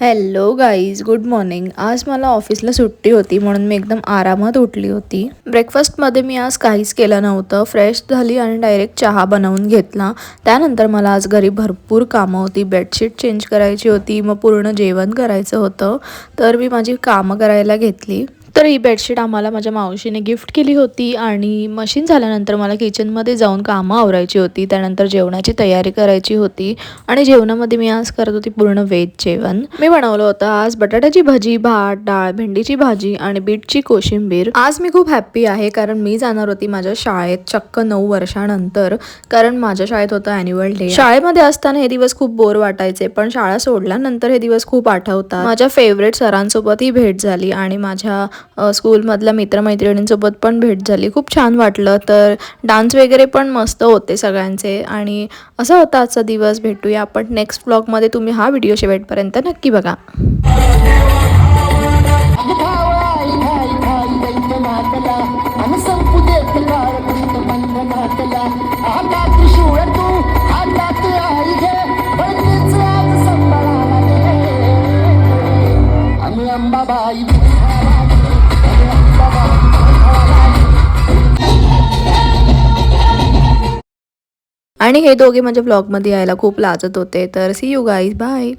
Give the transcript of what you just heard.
Hello guys, good morning. आज मला ऑफिसला सुट्टी होती म्हणून मी एकदम आरामात उठली होती. ब्रेकफास्टमध्ये मी आज काहीच केलं नव्हतं. फ्रेश झाली आणि डायरेक्ट चहा बनवून घेतला. त्यानंतर मला आज घरी भरपूर कामं होती. बेडशीट चेंज करायची होती, मग पूर्ण जेवण करायचं होतं. तर मी माझी कामं करायला घेतली. तर ही बेडशीट आम्हाला माझ्या मावशीने गिफ्ट केली होती आणि मशीन झाल्यानंतर मला किचनमध्ये जाऊन कामं आवरायची होती. त्यानंतर जेवणाची तयारी करायची होती आणि जेवणामध्ये मी आज करत होती पूर्ण व्हेज जेवण. मी बनवलं होतं आज बटाट्याची भाजी, भात, डाळ, भेंडीची भाजी आणि बीटची कोशिंबीर. आज मी खूप हॅप्पी आहे कारण मी जाणार होती माझ्या शाळेत चक्क 9 वर्षानंतर, कारण माझ्या शाळेत होतं ॲन्युअल डे. शाळेमध्ये असताना हे दिवस खूप बोर वाटायचे, पण शाळा सोडल्यानंतर हे दिवस खूप आठवतात. माझ्या फेवरेट सरांसोबत ही भेट झाली आणि माझ्या स्कूलमधल्या मित्रमैत्रिणींसोबत पण भेट झाली. खूप छान वाटलं. तर डान्स वगैरे पण मस्त होते सगळ्यांचे आणि असा होता आजचा दिवस. भेटूया आपण नेक्स्ट व्लॉगमध्ये. तुम्ही हा व्हिडिओ शेवटपर्यंत नक्की बघा. आणि हे दोघे माझ्या व्लॉगमध्ये यायला खूप लाजत होते. तर सी यू गाईज, बाय.